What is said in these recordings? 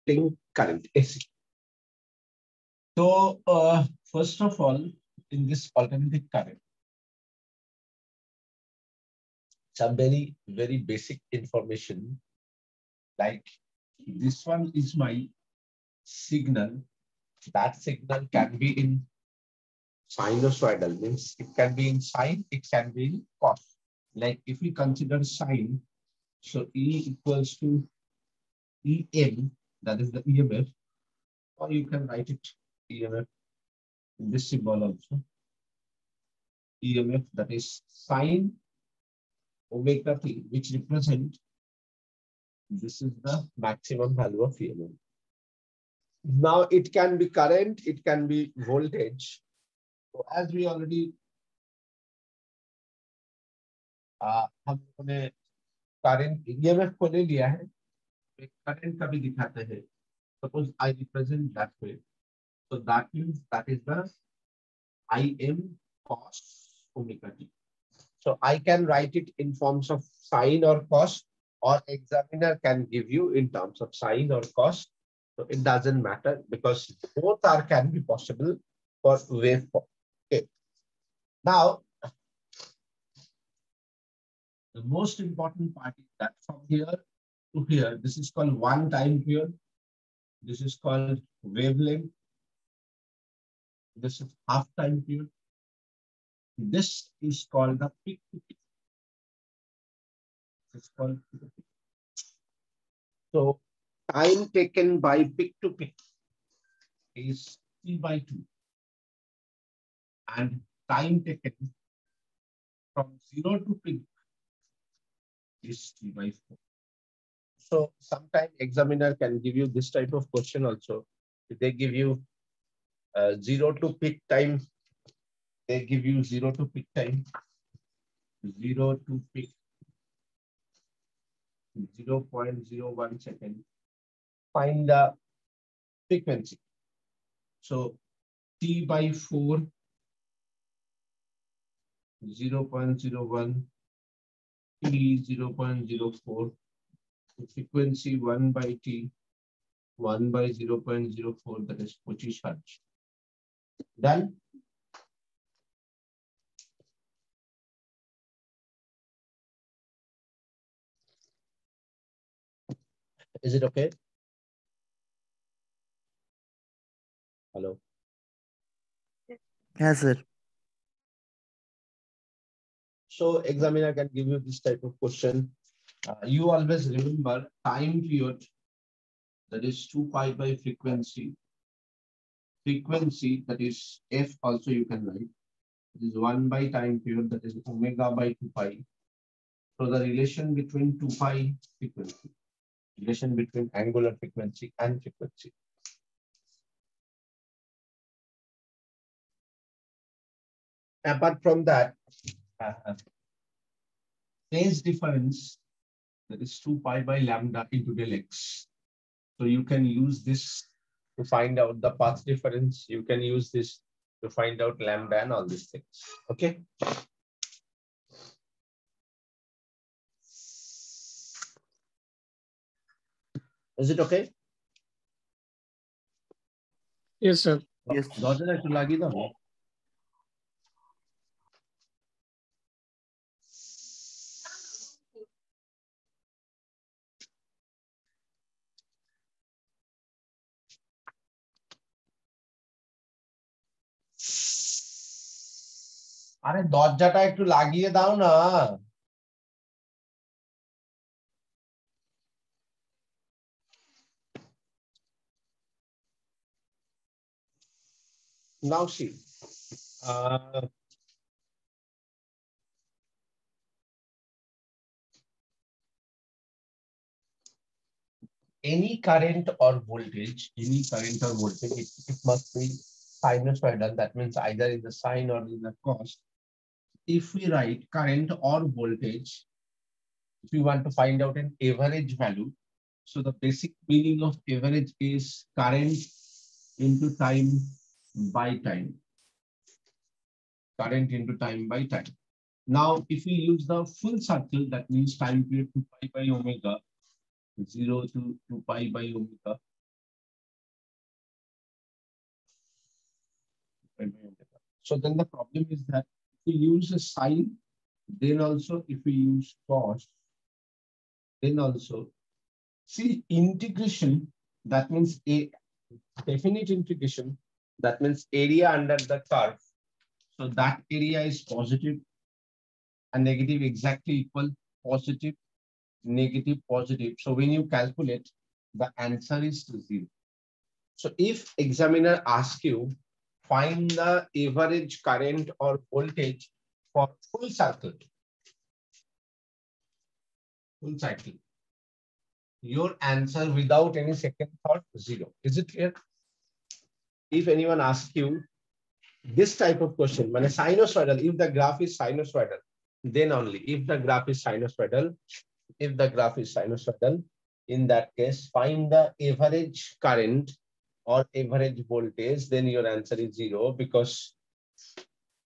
alternating current, AC. So, first of all, in this alternating current, some very basic information, like this one is my signal. That signal can be in sinusoidal, means it can be in sine, it can be in cos. Like if we consider sine, so E equals to EM, that is the EMF, or you can write it EMF in this symbol also. EMF, that is sine omega t, which represent this is the maximum value of EMF. Now it can be current, it can be voltage. So as we already हमने current EMF को ले लिया है, current का भी दिखाते हैं. Suppose I represent that way. So that means that is the Im cos omega t. So I can write it in forms of sine or cos, or examiner can give you in terms of sine or cos. So it doesn't matter because both are can be possible for waveform. Okay. Now, the most important part is that from here to here, this is called one time period. This is called wavelength. This is half time period. This is called the peak to peak. It's called peak to peak. So time taken by peak to peak is T/2, and time taken from 0 to peak is T/4. So sometimes examiner can give you this type of question also. If they give you 0 to peak time, they give you 0 to peak time, 0 to peak 0.01 second. Find the frequency. So T/4, 0.01, T 0.04, frequency 1 by T, 1 by 0.04, that is 25 Hertz. Done? Is it okay? Hello? Yes, sir. So examiner can give you this type of question. You always remember time period, that is 2 pi by frequency. Frequency, that is F also you can write. It is 1 by time period, that is omega by 2 pi. So the relation between 2 pi frequency, relation between angular frequency and frequency. Apart from that, phase difference, that is 2 pi by lambda into del x. So you can use this to find out the path difference. You can use this to find out lambda and all these things. Okay. Is it okay? Yes, sir. Yes. আরে দরজাটা একটু লাগিয়ে দাও না। Now see, any current or voltage, it must be sinusoidal. That means either in the sine or in the cos. If we write current or voltage, if we want to find out an average value, so the basic meaning of average is current into time by time. Current into time by time. Now, if we use the full circle, that means time period 2 pi by omega, 0 to 2 pi by omega. So then the problem is that if we use a sine, then also if we use cos, then also see integration, that means a definite integration, that means area under the curve. So that area is positive and negative exactly equal, positive, negative, positive. So when you calculate, the answer is 0. So if examiner asks you, find the average current or voltage for full cycle, your answer without any second thought, 0. Is it clear? If anyone asks you this type of question, when a sinusoidal, if the graph is sinusoidal, then only if the graph is sinusoidal, in that case, find the average current or average voltage, then your answer is 0, because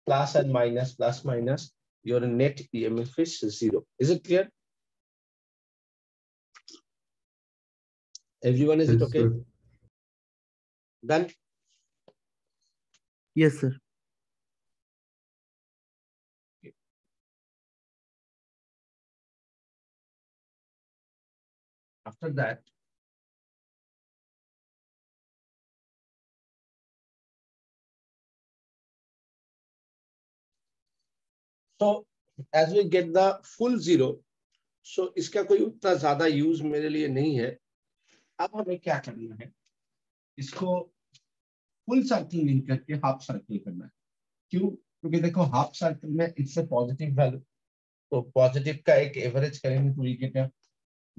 plus and minus, plus minus, your net EMF is 0. Is it clear? Everyone, is it okay? Sir. Done? Yes, sir. Okay. After that, so as we get the full 0, so इसका कोई उतना ज्यादा use मेरे लिए नहीं है. अब हमें क्या करना है, इसको फुल सर्किल नहीं करके हाफ सर्किल करना है. क्यों? क्योंकि देखो हाफ सर्किल में इट्स ए पॉजिटिव वैल्यू, तो पॉजिटिव का एक एवरेज करेंगे तो we get a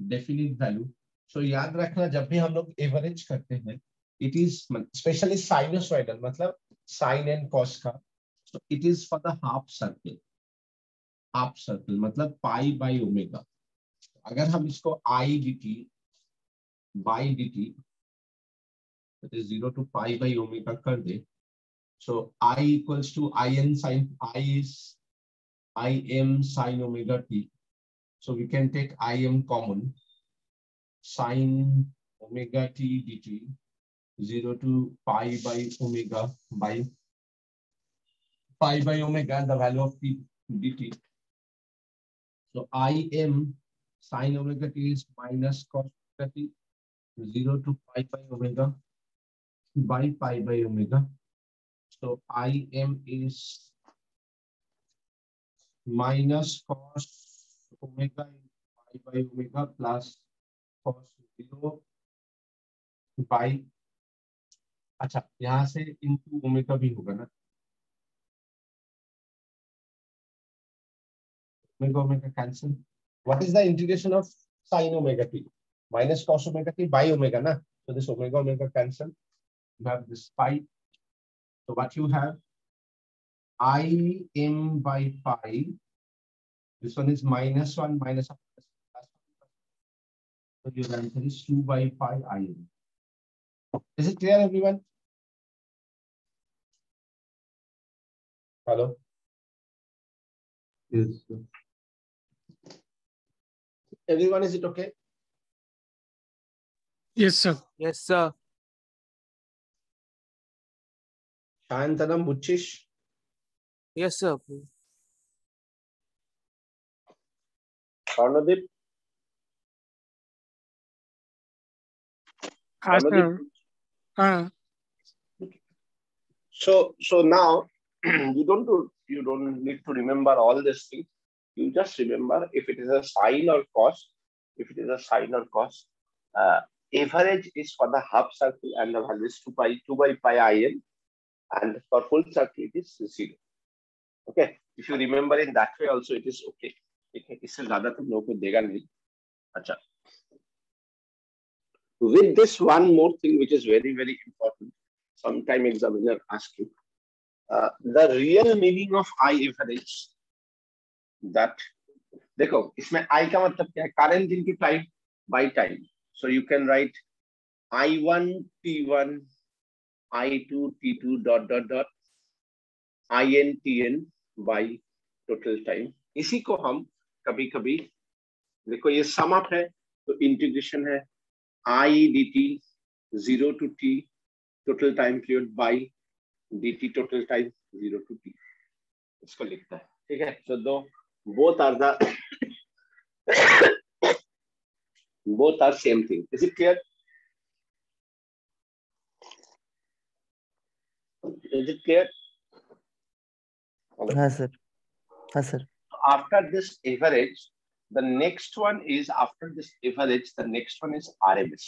definite value. So याद रखना, जब भी हम लोग एवरेज करते हैं, इट इज स्पेशली साइनोसॉइडल, मतलब साइन एंड कॉस का, so it is for the half circle. Half circle मतलब पाई बाई ओमेगा. अगर हम इसको I dt by dt, that is 0 to pi by omega कर दे, so I equals to in sin, I is im sin omega t, so we can take im common, sin omega t dt 0 to pi by omega by pi by omega, the value of t dt. So im sin omega t is minus cos omega t 0 to pi by omega by pi by omega. So im is minus cos omega pi by omega plus cos 0 by, अच्छा यहाँ से into omega भी होगा ना, omega omega cancel. What is the integration of sin omega t? Minus cos omega t by omega na, so this omega omega cancel. You have this pi, so what you have, im by pi, this one is minus 1 minus 1 plus 1. So your answer is 2 by pi im. Is it clear, everyone? Hello? Yes, sir. Everyone, is it okay? Yes, sir. Yes, sir. Shantanam Butchish? Yes, sir. Karnadip? So now you don't need to remember all these things. You just remember if it is a sine or cos. If it is a sine or cos, average is for the half circle and the value is 2 by pi im, and for full circle it is 0. Okay, if you remember in that way also it is okay. इससे ज़्यादा तुम लोगों को देगा नहीं. अच्छा. With this one more thing which is very very important, sometime examiner ask you, the real meaning of I average. That देखो इसमें I का मतलब क्या है? Current into time by time. So you can write I1 T1, I2 T2 dot dot dot IN TN by total time. इसी को हम कभी कभी देखो ये सम अप है तो इंटीग्रेशन है I dt 0 to t total time period by dt total time 0 to t, इसको लिखता है, ठीक है। So दो both are same thing. Is it clear? Is it clear? हाँ सर, हाँ sir. After this average, the next one is RMS.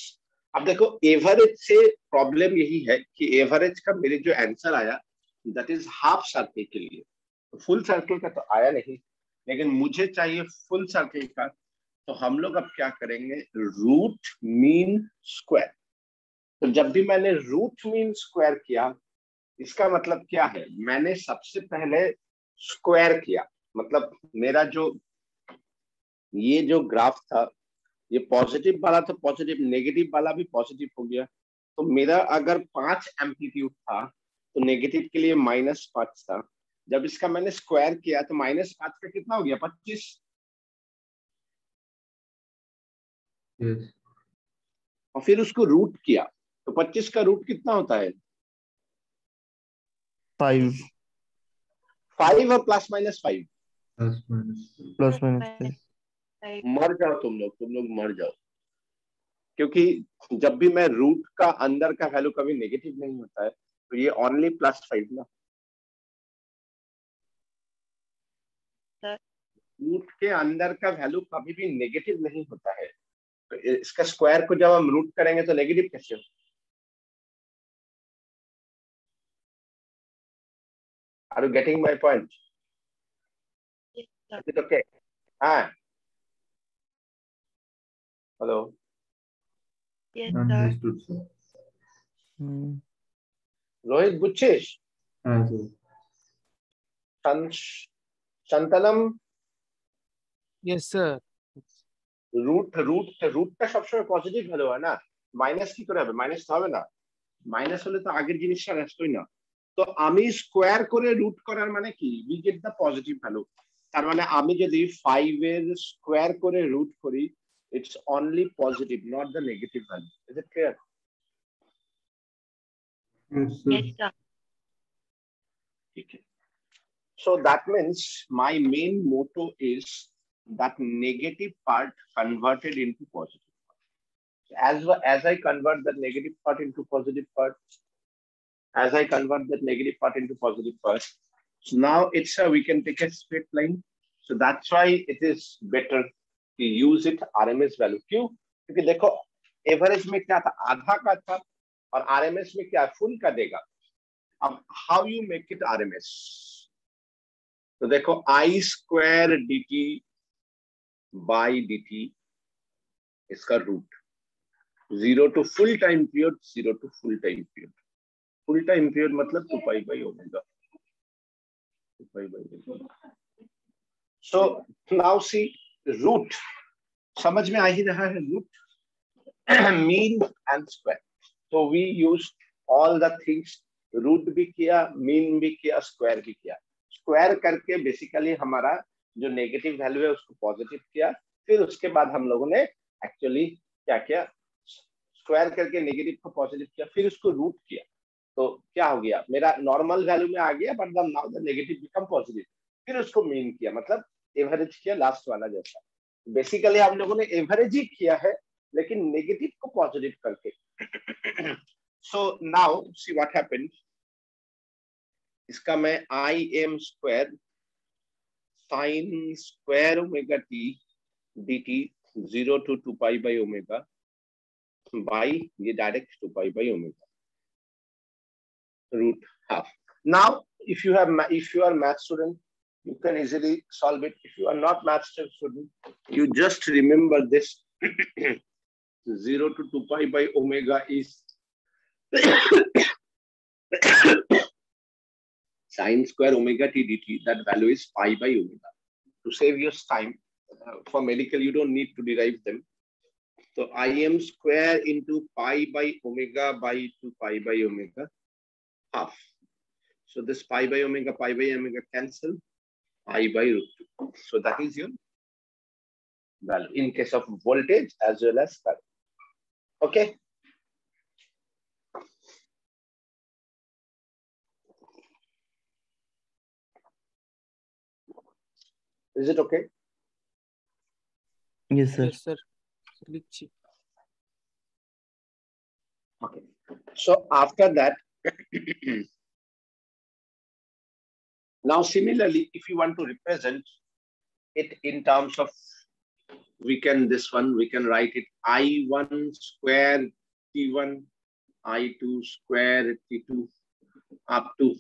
अब देखो एवरेज से प्रॉब्लम यही है कि एवरेज का मेरे जो आंसर आया दैट इज हाफ सर्कल के लिए, फुल सर्कल का तो आया नहीं, लेकिन मुझे चाहिए फुल सर्कल का। तो हम लोग अब क्या करेंगे, रूट मीन स्क्वायर। तो जब भी मैंने रूट मीन स्क्वायर किया, इसका मतलब क्या है, मैंने सबसे पहले स्क्वायर किया, मतलब मेरा जो ये जो ग्राफ था ये पॉजिटिव वाला तो पॉजिटिव, नेगेटिव वाला भी पॉजिटिव हो गया। तो मेरा अगर 5 एम्पलीट्यूड था तो नेगेटिव के लिए -5 था। जब इसका मैंने स्क्वायर किया तो -5 का कितना हो गया, 25। yes. और फिर उसको रूट किया तो 25 का रूट कितना होता है, 5 5 और +-5। +-5 मर जाओ तुम लोग मर जाओ, क्योंकि जब भी मैं रूट का अंदर का वैल्यू कभी नेगेटिव नहीं होता है, तो ये ओनली +5 ना। रूट के अंदर का वैल्यू कभी भी नेगेटिव नहीं होता है, तो इसका स्क्वायर को जब हम रूट करेंगे तो नेगेटिव कैसे हो? Are you getting my point? Is it okay? हाँ, hello, Yes, sir. Understood, sir. Rohit बुच्छेश, हाँ सर। संतलम, Yes, sir. रूट का सबसे पॉजिटिव वैल्यू है ना, माइनस की করে হবে, মাইনাস হবে না, মাইনাস হলে তো আগের জিনিসটা আসতোই না। তো আমি স্কয়ার করে রুট করার মানে কি, we get the positive value. তার মানে আমি যদি 5 এর স্কয়ার করে রুট করি, it's only positive, not the negative value. Is it clear? Yes, sir. Yes, sir. ठीक है। So that means my main motto is that negative part converted into positive. As I convert that negative part into positive part, so now it's we can take a straight line. So that's why it is better to use it RMS value. क्यों? क्योंकि देखो average में क्या था, आधा का था, और RMS में क्या फुल का देगा। अब how you make it RMS? तो देखो I² dt by dt इसका root 0 to full time period, 0 to full time period. Full time period मतलब 2π/ω. 2π/ω. So now see root, समझ में आ ही रहा है, root mean and square. So we use all the things, root भी किया, mean भी किया, square भी किया। स्क्वायर करके बेसिकली हमारा जो नेगेटिव वैल्यू है उसको पॉजिटिव किया, फिर उसके बाद हम लोगों ने एक्चुअली क्या किया, स्क्वायर करके नेगेटिव को पॉजिटिव किया, फिर उसको रूट किया, तो क्या हो गया, मेरा नॉर्मल वैल्यू में आ गया, but now the negative become positive. फिर उसको मीन किया, मतलब एवरेज किया, लास्ट वाला जैसा। बेसिकली हम लोगों ने एवरेज ही किया है, लेकिन नेगेटिव को पॉजिटिव करके। So now see what happened, इसका मैं Im² sin² omega t dt 0 to 2π/ω by ये direct 2π/ω root half. Now if you are math student, you can easily solve it. If you are not math student, you just remember this 0 to 2π/ω is sin² omega t dt. That value is π/ω. To save your time, for medical you don't need to derive them. So Im² into π/ω by 2π/ω half. So this π/ω cancel, π/√2. So that is your value in case of voltage as well as current. Okay. Is it okay? Yes, sir. Yes, sir. Glitchy. Okay. So after that, now similarly, if you want to represent it in terms of, we can write it I1 square T1, I2 square T2, up to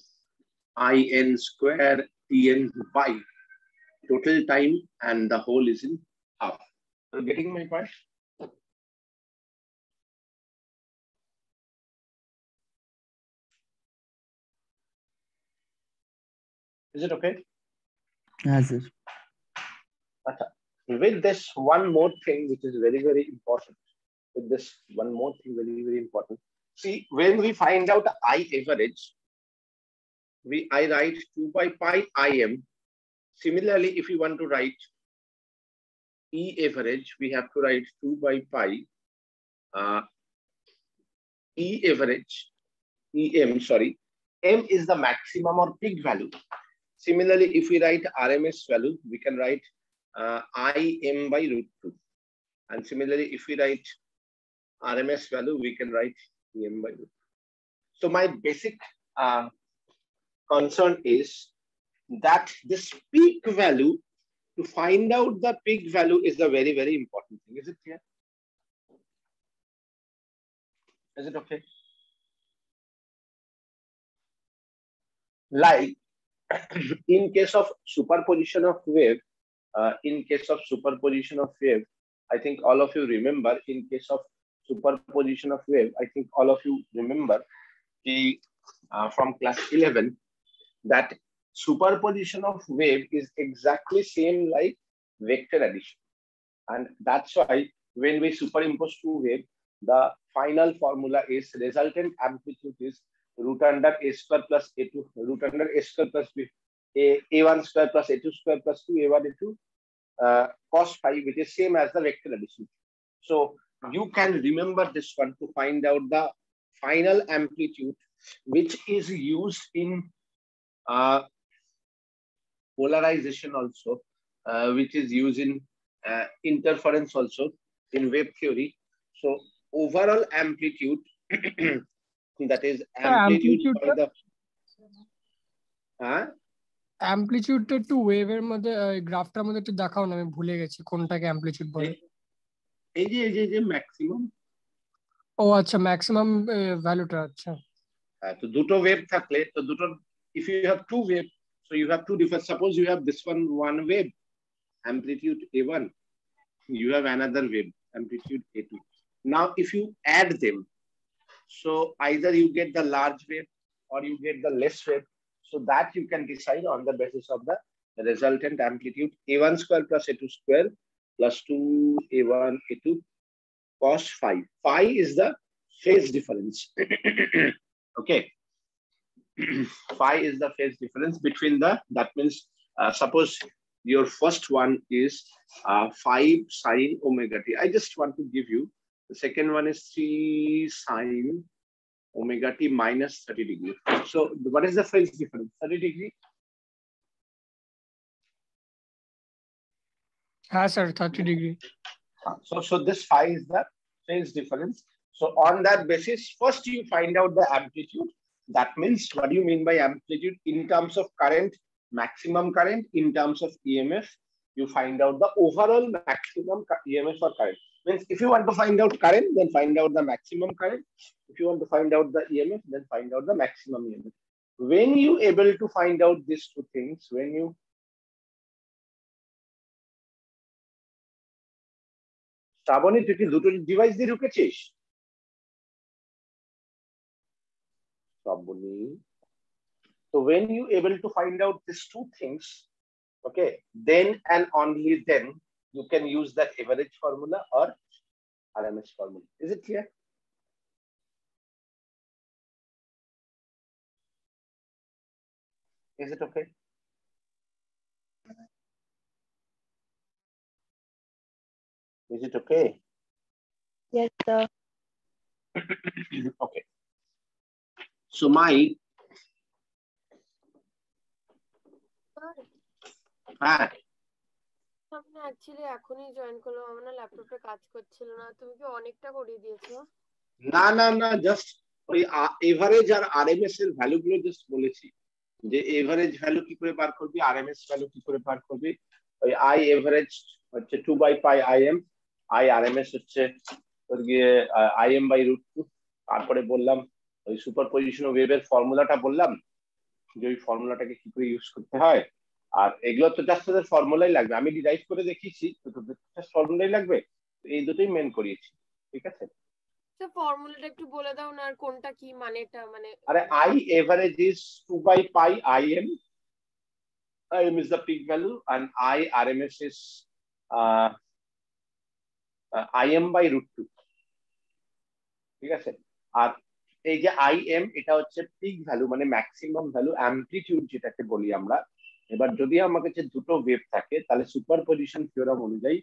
IN square Tn by total time, and the whole is in half. Are you getting my point? Is it okay? Yes, sir. With this one more thing, which is very, very important. With this one more thing, very, very important. See, when we find out I average, I write 2 by pi Im. Similarly, if you want to write E average, we have to write 2 by pi E average, EM, sorry. M is the maximum or peak value. Similarly, if we write RMS value, we can write IM by root 2. And similarly, if we write RMS value, we can write EM by root 2. So my basic concern is that this peak value, to find out the peak value, is a very, very important thing. Is it clear? Is it okay? Like in case of superposition of wave, I think all of you remember, in case of superposition of wave, I think all of you remember from class 11 that superposition of wave is exactly same like vector addition. And that's why when we superimpose two waves, the final formula is resultant amplitude is root under a square plus a2, root under a square plus b, a1 square plus a2 square plus 2 a1 a2 cos phi, which is same as the vector addition. So you can remember this one to find out the final amplitude, which is used in polarization also, which is used in interference also in wave theory. So overall amplitude that is amplitude by the অ্যামপ্লিটিউডটা একটু ওয়েভের মধ্যে গ্রাফটার মধ্যে একটু দেখাও না, আমি ভুলে গেছি কোনটাকে অ্যামপ্লিটিউড বলে। এই যে ম্যাক্সিমাম। ও আচ্ছা, ম্যাক্সিমাম ভ্যালুটা। আচ্ছা, তো দুটো ওয়েভ থাকলে তো দুটো, if you have two wave, so you have two different, suppose you have this one wave amplitude A1, you have another wave amplitude A2. Now if you add them, so either you get the large wave or you get the less wave, so that you can decide on the basis of the resultant amplitude A1 square plus A2 square plus 2A1 A2 cos phi. Phi is the phase difference. Okay. Phi is the phase difference between the, that means suppose your first one is 5 sine omega t. I just want to give you, the second one is 3 sine omega t minus 30 degree. So what is the phase difference? 30 degree? হ্যাঁ sir, 30 degree. So this phi is the phase difference. So on that basis, first you find out the amplitude. That means, what do you mean by amplitude? In terms of current, maximum current, in terms of EMF, you find out the overall maximum EMF or current. Means if you want to find out current, then find out the maximum current. If you want to find out the EMF, then find out the maximum EMF. When you able to find out these two things, when you Shabani, তুই কি দুটো device দিয়ে ঢুকেছিস? So when you able to find out these two things, okay, then and only then you can use that average formula or RMS formula. Is it clear? Is it okay? Is it okay? Yes, sir. Okay. So my আমি না actually এখনই join করলাম, আমার না ল্যাপটপটা কাজ করছিল না। তুমি কি অনেকটা করিয়ে দিয়েছো? না না না, জাস্ট ওই এভারেজ আর আরএমএস এর ভ্যালু গুলো জাস্ট বলেছি, যে এভারেজ ভ্যালু কি করে বার করবি, আরএমএস ভ্যালু কি করে বার করবি। ওই আই এভারেজ হচ্ছে 2/π/IM, আই আরএমএস হচ্ছে ওর গিয়ে IM/√2। তারপরে বললাম ওই সুপারপজিশন ওয়েভের ফর্মুলাটা বললাম, যে ওই ফর্মুলাটাকে কি করে ইউজ করতে হয়। আর এগুলো তো জাস্ট তোদের ফর্মুলাই লাগবে, আমি ডিরাইভ করে দেখিয়েছি, তো তোদের জাস্ট ফর্মুলাই লাগবে, এই দুটোই মেন করিয়েছি, ঠিক আছে। তো ফর্মুলাটা একটু বলে দাও না, আর কোনটা কি মানেটা, মানে আরে I average is 2/π/IM, IM is the peak value and I RMS is IM/√2, ঠিক আছে। আর এই যে IM এটা হচ্ছে পিক ভ্যালু, মানে ম্যাক্সিমাম ভ্যালু, অ্যামপ্লিটিউড যেটাকে বলি আমরা। এবার যদি আমার কাছে দুটো ওয়েভ থাকে, তাহলে সুপারপজিশন থিওরাম অনুযায়ী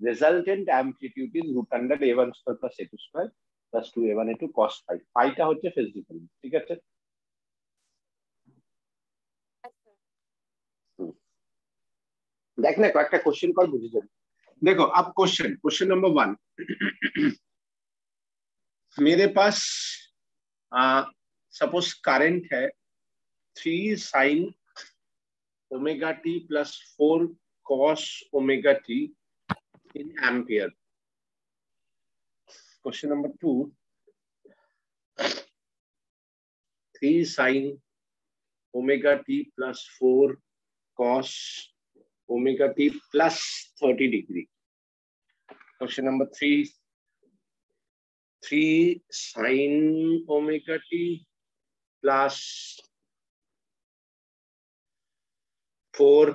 resultant amplitude is √(a1² + a2² + 2a1a2 cos phi, পাইটা হচ্ছে ফেজ ডিফারেন্স, ঠিক আছে। देख ना कয়েকটা क्वेश्चन कल बुझे जाए। देखो अब क्वेश्चन नंबर 1, मेरे पास सपोज करंट है 3 sin omega t + 4 cos omega t in ampere। Question number 2, 3 sin omega t + 4 cos omega t plus 30 degree। Question number 3, 3 sin omega t plus 4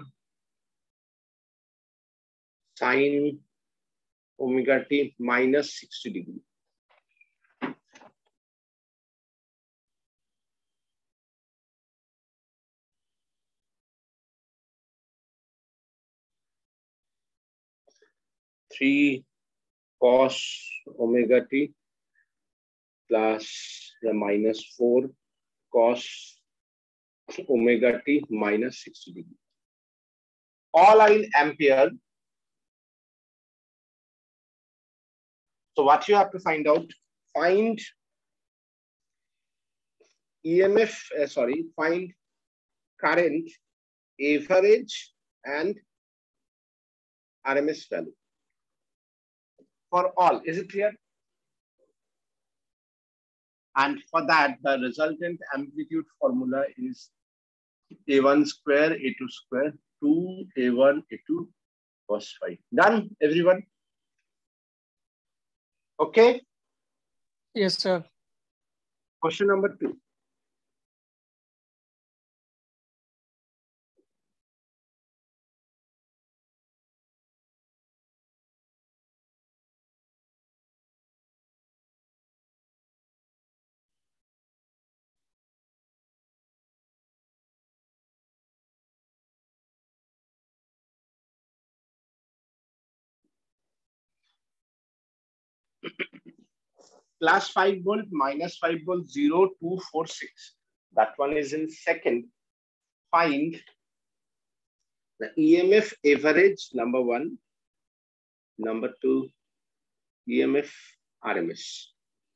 sin omega t minus 60 degree। Three cos omega t plus minus 4 cos omega t minus 60 degree. All are in ampere. So what you have to find out, find EMF, find current, average and RMS value for all. Is it clear? And for that, the resultant amplitude formula is a1² a2² 2a1 a2 cos phi. Done, everyone? Okay. Yes, sir. Question number 2. Plus 5 volt, minus 5 volt, 0, 2, 4, 6. That one is in second. Find the EMF average, number 1. Number 2, EMF RMS.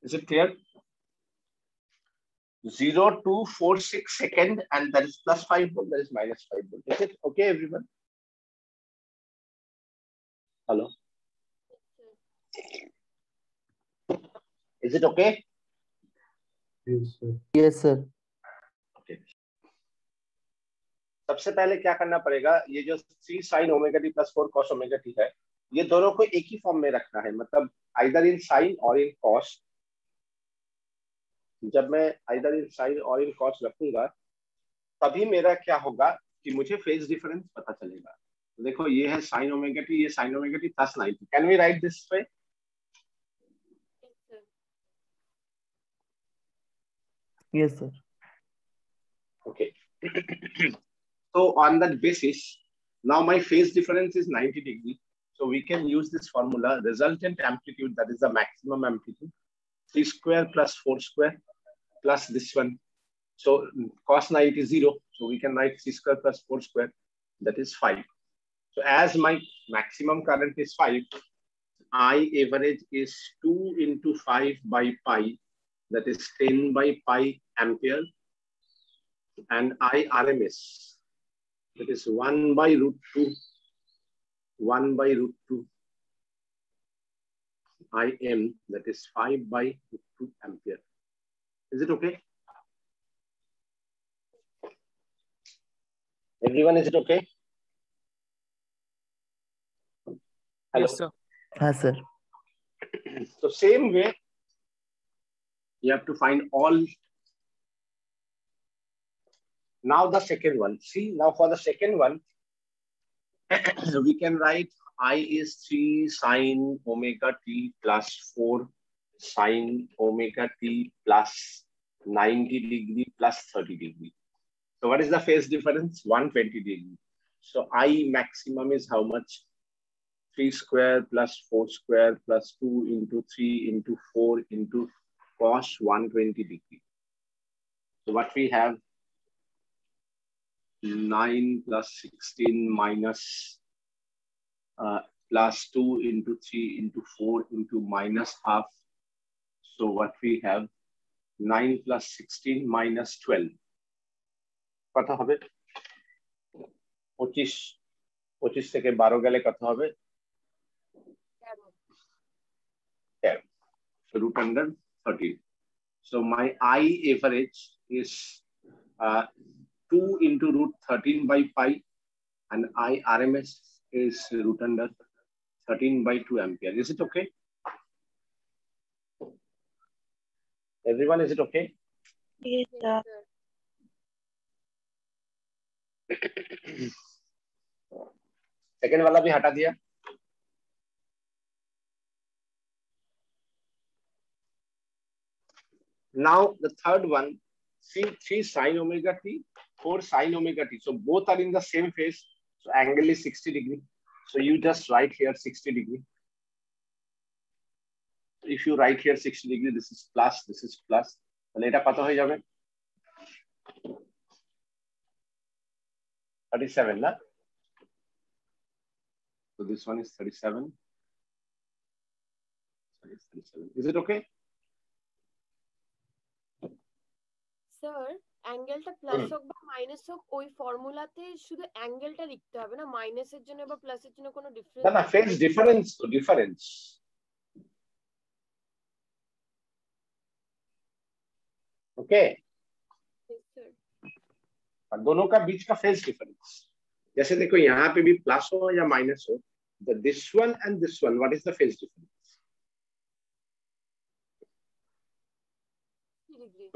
Is it clear? 0, 2, 4, 6 second, and that is plus 5 volt, that is minus 5 volt. Is it okay, everyone? Hello? Is it okay? Yes, sir. Yes, sir. Okay. सबसे पहले क्या करना पड़ेगा, ये जो 3 sin omega T + 4 cos omega T है, ये दोनों को एक ही फॉर्म में रखना है, मतलब आइदर इन साइन और इन कॉस। जब मैं आइदर इन साइन और इन कॉस रखूंगा, तभी मेरा क्या होगा कि मुझे फेज डिफरेंस पता चलेगा। देखो ये है sin ओमेगा टी, ये sin omega t plus 90। Can we write this way? Yes, sir. Okay. So on that basis, now my phase difference is 90 degree. So we can use this formula, resultant amplitude, that is the maximum amplitude, 3² plus 4² plus this one. So cos 90 is 0. So we can write 3² plus 4², that is 5. So as my maximum current is 5, I average is 2 into 5 by pi, that is 10 by pi ampere, and I RMS, that is 1 by root 2, 1 by root 2 IM, that is 5 by root 2 ampere. Is it okay? Everyone, is it okay? Hello? Yes, sir. Yes, sir. So same way, you have to find all. Now the second one. See, now for the second one, we can write I is 3 sine omega t plus 4 sine omega t plus 90 degree plus 30 degree. So what is the phase difference? 120 degree. So I maximum is how much? 3 square plus 4 square plus 2 into 3 into 4 into cos 120 degree. So what we have? 9 plus 16 minus plus 2 into 3 into 4 into minus half. So what we have? 9 plus 16 minus 12. কত হবে? 25 থেকে 12 গেলে কত হবে? 10. So root under 13. So my I average is 2 into root 13 by pi, and I RMS is root under 13 by 2 ampere. Is it okay? Everyone, is it okay? Yes, sir. Second वाला भी हटा दिया. Now the third one, see 3 sine omega t, 4 sine omega t. So both are in the same phase. So angle is 60 degree. So you just write here 60 degree. If you write here 60 degree, this is plus, this is plus. And এটা কত হয়ে যাবে? 37, na? So this one is 37. Is it okay? Sir অ্যাঙ্গেলটা plus হোক বা minus হোক ওই ফর্মুলাতে শুধু অ্যাঙ্গেলটা লিখতে হবে না, মাইনাসের জন্য বা প্লাসের জন্য কোনো ডিফারেন্স না না, phase difference তো difference. Okay? और दोनों का बीच का फेज डिफरेंस. जैसे देखो यहाँ पे भी प्लस हो या माइनस हो, this one and this one, what is the phase difference?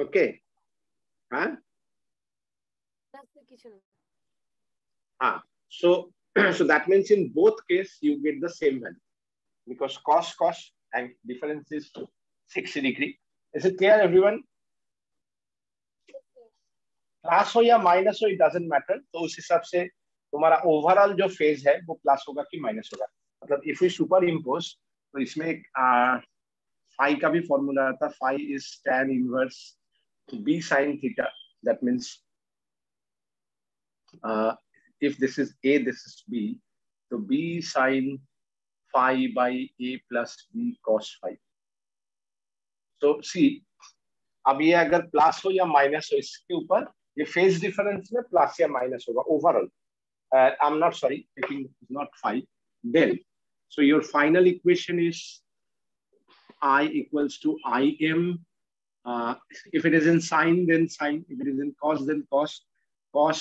Okay? हाँ? So that means in both case you get the same value because cos and difference is 60 degree. Is it clear, everyone? Plus हो या minus हो, it doesn't matter. तो उस हिसाब से तुम्हारा overall जो फेज है वो प्लस होगा कि माइनस होगा. मतलब इफ यू सुपर इम्पोज, तो इसमें एक फाई का भी फॉर्मूला आता. Phi is tan inverse b sin theta. That means if this is a, this is b, so b sin phi by a plus b cos phi. So see, अब ये अगर plus हो या minus हो, इसके ऊपर ये फेज डिफरेंस में प्लस या माइनस होगा overall. I am not sorry, taking not 5. Then so your final equation is I equals to Im. If it is in sine, then sine. If it is in cos, then cos. Cos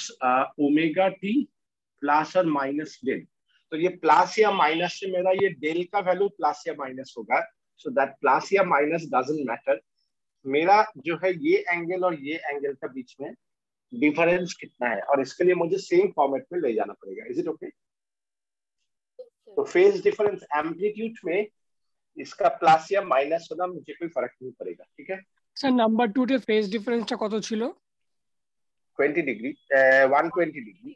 omega t plus और minus del. तो ये plus या minus से मेरा ये del का value plus या minus होगा. सो दैट प्लस या माइनस डजंट मैटर. मेरा जो है ये एंगल और ये एंगल का बीच में डिफरेंस कितना है, और इसके लिए मुझे सेम फॉर्मेट में ले जाना पड़ेगा. Is it okay? तो फेज डिफरेंस एम्पलीट्यूड में इसका प्लस या माइनस होना मुझे कोई फर्क नहीं पड़ेगा. ठीक है স্যার নাম্বার 2 তে ফেজ ডিফারেন্সটা কত ছিল? 20 ডিগ্রি, 120 ডিগ্রি.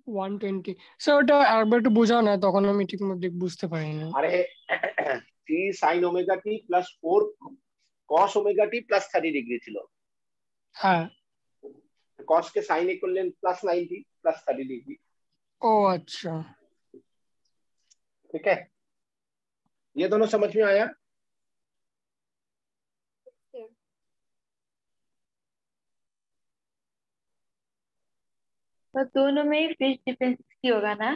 120. স্যার ওটা আরেকবার একটু বোঝাও না, তখন আমি ঠিকমতো বুঝতে পারিনি. আরে 3 sin omega t plus 4 cos omega t plus 30 degree ছিল. হ্যাঁ, cos के sin equal plus 90 plus 30 degree. ओ अच्छा। ठीक है, ये दोनों समझ में आया? Sir. तो दोनों में फेज डिफरेंस की होगा ना?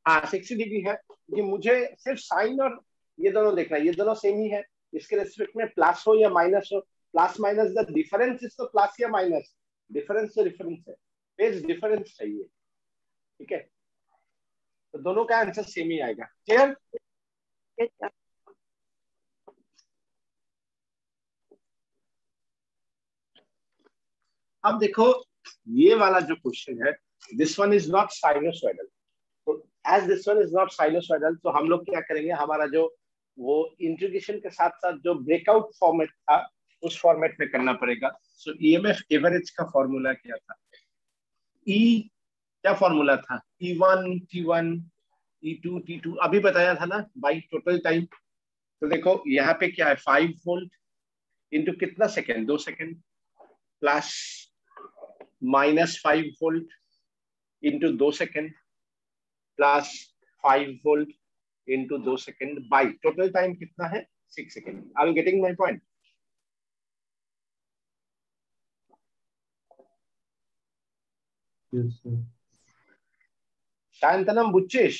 हाँ 60 डिग्री है, ये मुझे सिर्फ साइन और ये दोनों देखना है, ये दोनों सेम ही है, इसके रेस्पेक्ट में प्लस हो या माइनस हो, plus minus the difference is तो प्लस या माइनस, डिफरेंस तो डिफरेंस है, फेज डिफरेंस चाहिए। ठीक है, तो दोनों का आंसर सेम ही आएगा। क्लियर? Yes, sir. अब देखो ये वाला जो क्वेश्चन है, this one is not sinusoidal, तो as this one is not sinusoidal तो हम लोग क्या करेंगे, हमारा जो वो इंटीग्रेशन के साथ साथ जो ब्रेकआउट फॉर्मेट था उस फॉर्मेट में करना पड़ेगा। सो ईएमएफ एवरेज का फॉर्मूला क्या था? ई क्या फॉर्मूला था? E1 T1 E2 T2 अभी बताया था ना बाई टोटल टाइम। तो देखो यहाँ पे क्या है, 5 वोल्ट इंटू कितना second, 2 second, plus minus 5 volt into 2 second, plus 5 volt into 2 second, by total time कितना है, 6 second. Are you getting my point? Yes, sir. Shantanam Buchchesh,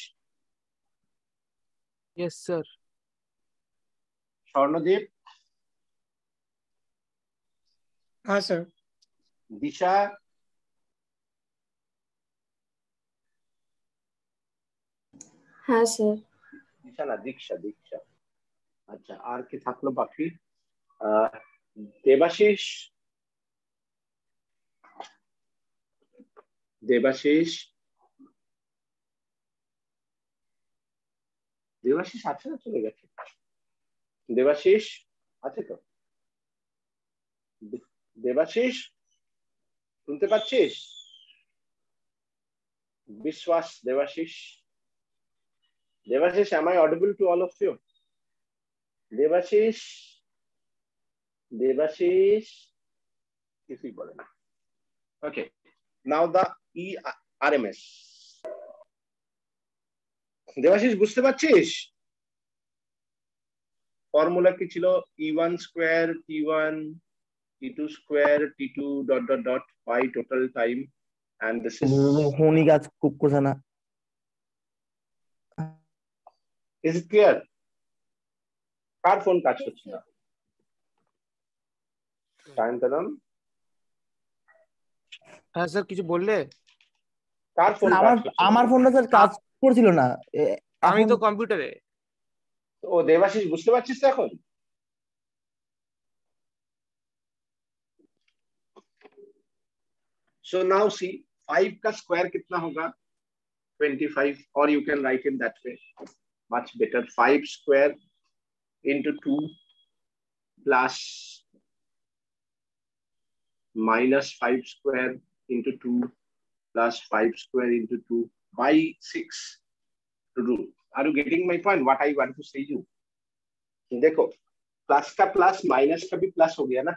Yes, sir. Swarnadev, हाँ सर। दिशा, हाँ सर। दिशा ना दीक्षा, दीक्षा, अच्छा আর কি থাকলো বাকি? দেবাশিস, দেবাশিস, দেবাশিস আছে না চলে গেছে? দেবাশিস আছে তো? দেবাশিস শুনতে পাচ্ছিস? বিশ্বাস, Debashis, Debashis, am I audible to all of you? Debashis, Debashis কিছুই বলে না। ওকে, নাও দা ERMS। দেবাশিস বুঝতে পারছিস ফর্মুলা কি ছিল? E1 square T1 T2 square T2 dot dot dot by total time, and this is, হোনি কাজ করছে না। is it clear? কার ফোন কাজ করছে না? সায়ন্তনম, হ্যাঁ স্যার, কিছু বললে? কার ফোন আমার কাজ করছে না? আমার ফোনটা স্যার কাজ করছিল না। আমি এখন তো কম্পিউটারে। ও দেবাশিস বুঝতে পারছিস তো এখন? So now see 5 का स्क्वायर कितना होगा? 25, or you can write in that way, much better, 5 square into 2 plus minus 5 square into 2 plus 5 square into 2 by 6 root. Are you getting my point? What I want to say you? देखो plus का plus minus का भी plus हो गया ना,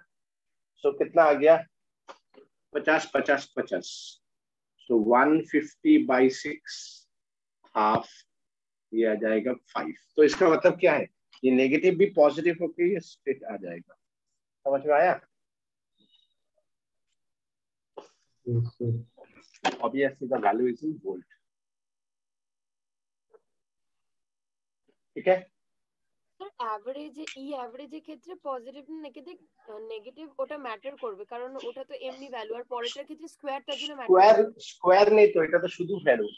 सो कितना आ गया? 50 50 50, सो 150 by 6 half, ये आ जाएगा 5। तो इसका मतलब क्या है, ये नेगेटिव भी पॉजिटिव होके ये स्ट्रेट आ जाएगा। समझ में आया? Yes, sir. Obviously the value is in volt। ठीक है, স্যার অ্যাভারেজ এর ক্ষেত্রে পজিটিভ নেগেটিভ নেগেটিভ ওটা ম্যাটার করবে, কারণ ওটা তো এমনি ভ্যালু, আর পরেরটার ক্ষেত্রে স্কোয়ার তার জন্য ম্যাটার স্কোয়ার করবে। স্কোয়ার নেই তো, এটা তো শুধু ভ্যালু,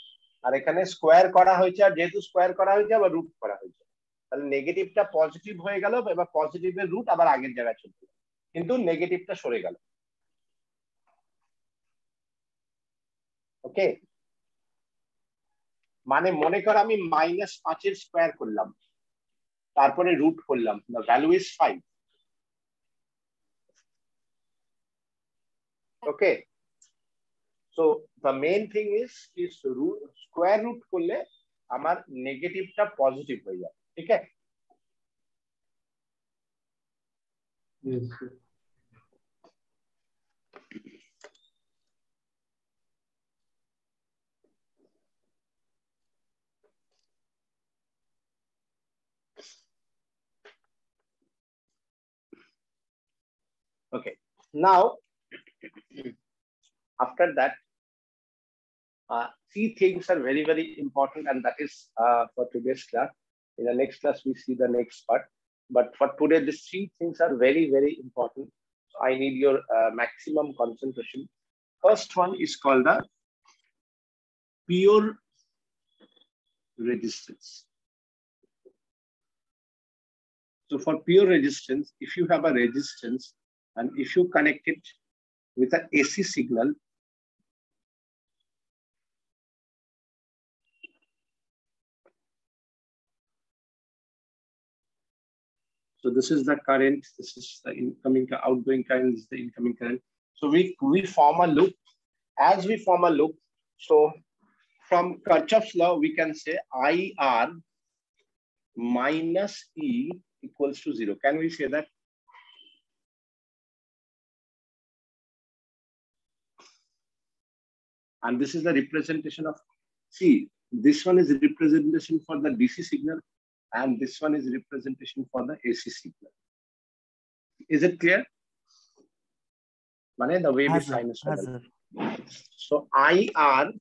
আর এখানে স্কোয়ার করা হয়েছে, আর যেহেতু স্কোয়ার করা হয়েছে আবার রুট করা হয়েছে, তাহলে নেগেটিভটা পজিটিভ হয়ে গেল, এবার পজিটিভের রুট আবার আগের জায়গায় চলে গেল, কিন্তু নেগেটিভটা সরে গেল। ওকে, মানে মনে কর আমি -5 স্কোয়ার করলাম, তারপরে রুট করলাম, the value is 5। Okay, so the main thing is square root করলে আমার নেগেটিভটা পজিটিভ হয়ে যায়। ঠিক আছে, Yes, sir. Okay. Now, after that, 3 things are very, very important, and that is for today's class. In the next class, we see the next part. But for today, these 3 things are very, very important. So I need your maximum concentration. First one is called the pure resistance. So for pure resistance, if you have a resistance and if you connect it with an AC signal, so this is the current, this is the incoming, outgoing current, this is the incoming current. So we form a loop. As we form a loop, so from Kirchhoff's law, we can say IR minus E equals to 0. Can we say that? And this is the representation of, see, this one is a representation for the DC signal, and this one is a representation for the AC signal. Is it clear? The wave is sinusoidal. So IR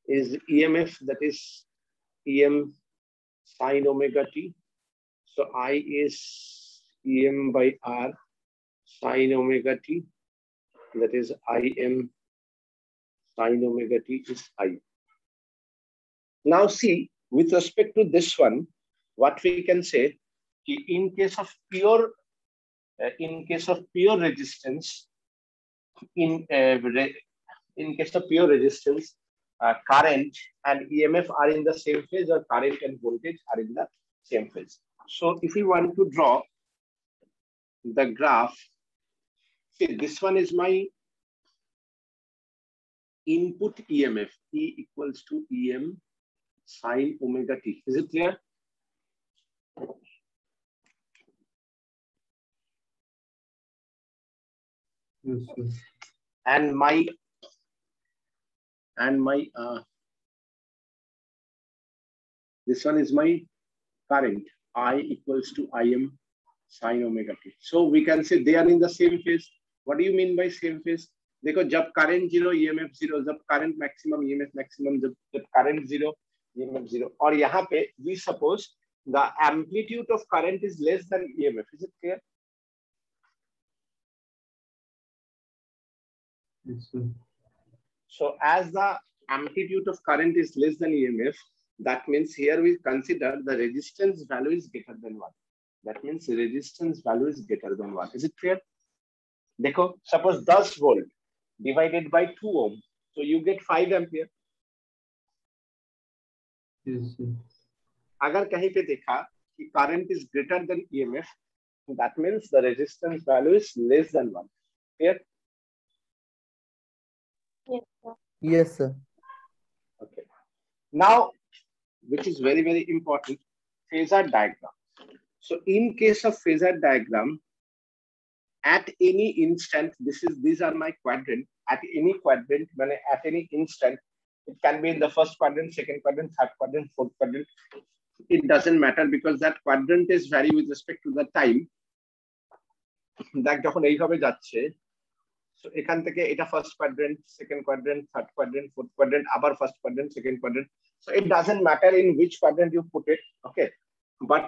is EMF, that is EM sin omega t. So I is EM by R sin omega t, that is IM sin omega t is I. Now see, with respect to this one, what we can say, in case of pure resistance, in case of pure resistance, current and EMF are in the same phase, or current and voltage are in the same phase. So if we want to draw the graph, see, this one is my input EMF, E equals to EM sin omega t. Is it clear? Yes, sir. And my this one is my current, I equals to IM sin omega t. So we can say they are in the same phase. What do you mean by same phase? देखो जब current 0 EMF 0, जब current maximum EMF maximum, जब current 0 EMF 0, और यहाँ पे we suppose the amplitude of current is less than EMF. Is it clear? Yes, sir. So as the amplitude of current is less than EMF, that means here we consider the resistance value is greater than 1. That means resistance value is greater than 1. Is it clear? देखो, suppose 10 volt divided by 2 ohm. So you get 5 ampere. Yes, sir. अगर कहीं पे देखा कि current is greater than EMF, that means the resistance value is less than 1. Clear? Yes, sir. Yes, sir. Okay. Now, which is very, very important, phasor diagram. So in case of phasor diagram, at any instant, these are my quadrant. At any quadrant, at any instant, it can be in the first quadrant, second quadrant, third quadrant, fourth quadrant. It doesn't matter because that quadrant is vary with respect to the time. That যখন এইভাবে যাচ্ছে, so এখান থেকে এটা first quadrant, second quadrant, third quadrant, fourth quadrant, আবার first quadrant, second quadrant. So it doesn't matter in which quadrant you put it, okay? But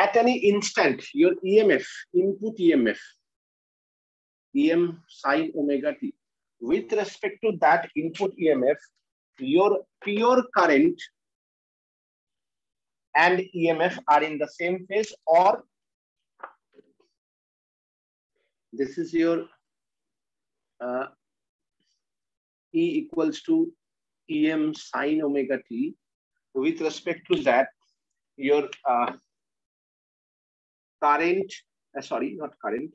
at any instant, your EMF, input EMF, EM sin omega t, with respect to that input EMF, your pure current and EMF are in the same phase, or this is your E equals to EM sin omega t. With respect to that, your current, not current,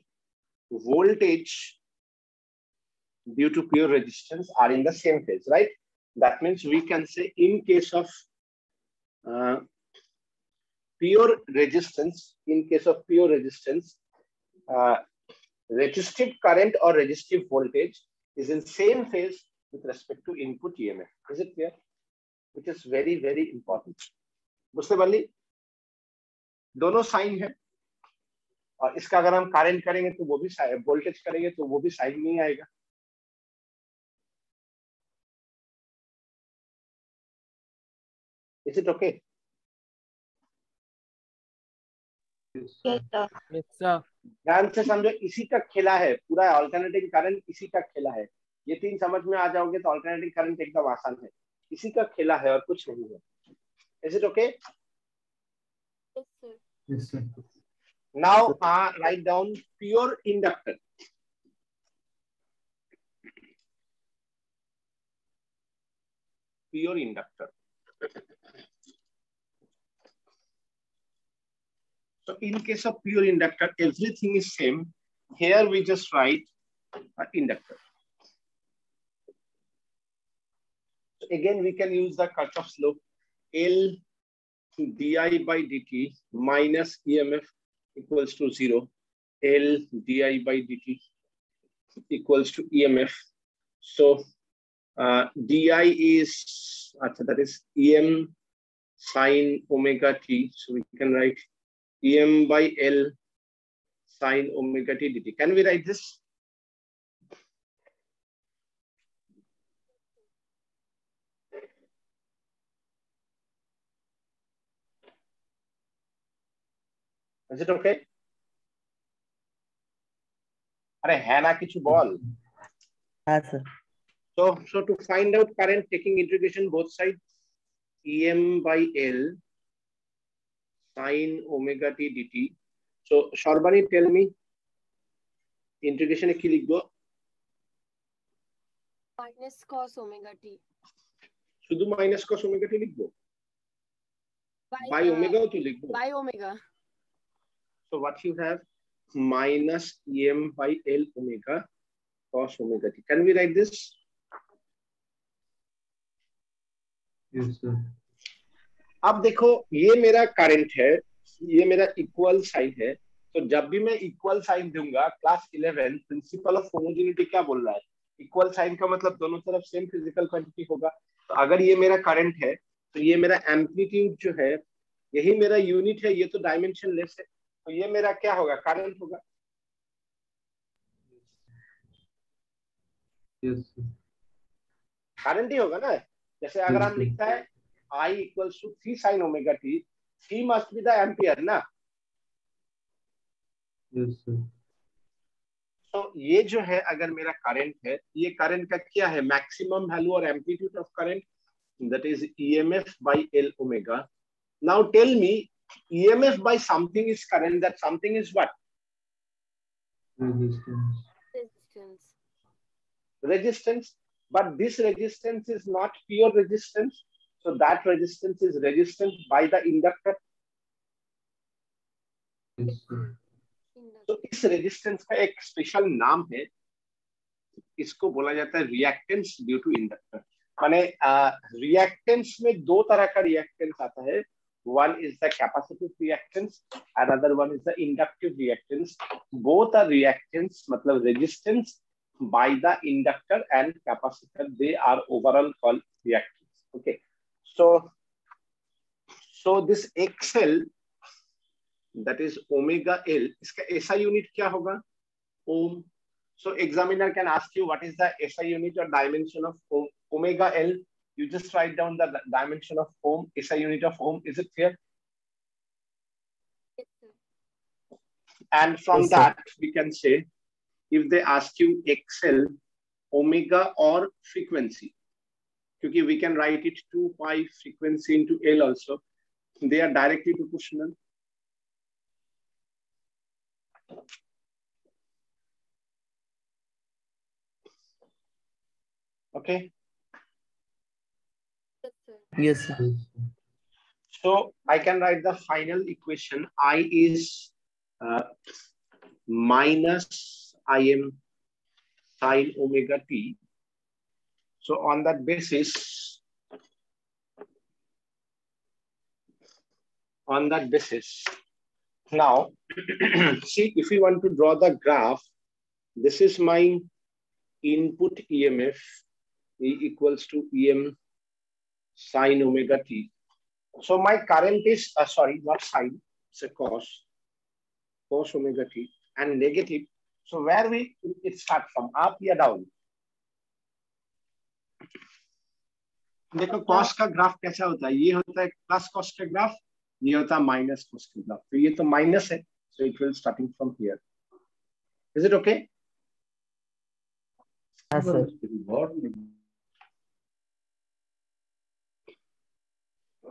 voltage due to pure resistance are in the same phase, right? That means we can say in case of pure resistance, resistive current or resistive voltage is in same phase with respect to input EMF. Is it clear? Which is very, very important. बुझते पारली? दोनों sign है. और इसका अगर हम current करेंगे तो वो भी वोल्टेज करेंगे तो वो भी साइन में ही आएगा। Is it okay? Yes, sir. Yes, sir. ध्यान से समझो, इसी का खेला है पूरा, अल्टरनेटिंग करंट इसी का खेला है। ये तीन समझ में आ जाओगे तो अल्टरनेटिंग करंट एकदम आसान है, इसी का खेला है और कुछ नहीं है। Is it okay? Yes, sir. Yes, sir. Now write down pure inductor. Pure inductor. So in case of pure inductor, everything is same. Here we just write inductor. So again, we can use the Kirchhoff's law. L di by dt minus EMF equals to 0. L di by dt equals to EMF. So di is that is EM sin omega t. So we can write EM by L sin omega t dt. Can we write this? Is it okay? अरे है ना किछु ball? हाँ sir. So to find out current, taking integration both sides, EM by L sin omega t dt. So Sharbani, tell me integration e ki likhbo? Minus cos omega t. শুধু minus cos omega t লিখবো? By omega to লিখবো? By omega. So what you have? Minus EM by L omega cos omega t. Can we write this? Yes, sir. अब देखो, ये मेरा current है, ये मेरा इक्वल साइन है, तो जब भी मैं इक्वल साइन दूंगा, क्लास 11 प्रिंसिपल ऑफ होमोजेनिटी क्या बोल रहा है? इक्वल साइन का मतलब दोनों तरफ सेम फिजिकल क्वांटिटी होगा। तो अगर ये मेरा करंट है तो ये मेरा एम्पलीट्यूड जो है, यही मेरा यूनिट है, ये तो डायमेंशन लेस है, तो ये मेरा क्या होगा? करंट होगा। Yes, sir. करंट ही होगा ना। जैसे अगर हम लिखता है I equals to 3 sin omega t, 3 must be the ampere ना। Yes, sir. तो ये जो है अगर मेरा करंट है, ये करंट का क्या है? मैक्सिमम वैल्यू और amplitude of current, that is EMF by L omega. Now tell me, EMF by something is current, that something is what? Resistance. Resistance. Resistance. But this resistance is not pure resistance, so that resistance is resistance by the inductor. Yes, sir. तो इस resistance का एक special नाम है, इसको बोला जाता है रिएक्टेंस ड्यू टू इंडक्टर। माने रिएक्टेंस में दो तरह का रिएक्टेंस आता है, one is the capacitive reactance, another one is the inductive reactance. Both are reactants, मतलब resistance by the inductor and capacitor, they are overall called reactants. Okay, so this XL, that is omega L, इसका SI unit क्या होगा? Ohm. So examiner can ask you what is the SI unit or dimension of omega L. You just write down the dimension of ohm, SI unit of ohm. Is it clear? Yes, sir. And from Yes, sir. that we can say, if they ask you XL, omega or frequency, क्योंकि we can write it 2 pi frequency into L also. They are directly proportional. Okay. Yes, sir. Yes, sir. Yes, sir. So I can write the final equation. I is minus Im sin omega t. So on that basis, now see, if we want to draw the graph, this is my input EMF, E equals to Em sin omega t. So my current is sorry, not sin, it's a cos cos omega t and negative. So where it start from, up या down? देखो cos का graph कैसा होता है, ये होता है plus cos का ग्राफ, ये होता है माइनस cos का ग्राफ. तो ये तो माइनस है, so it will starting from here. Is it okay? Yes, sir.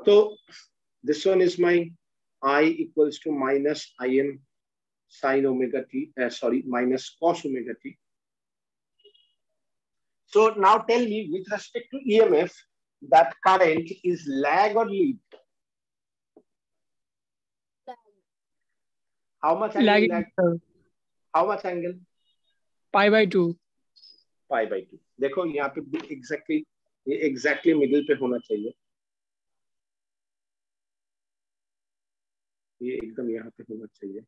So this one is my I equals to minus Im sin omega t, minus cos omega t. So now tell me, with respect to EMF, that current is lag or lead? How much angle Lagging, lag? sir. How much angle? Pi by 2. Pi by 2. देखो यहाँ पे exactly middle पे होना चाहिए. ये एकदम यहाँ पे होना चाहिए.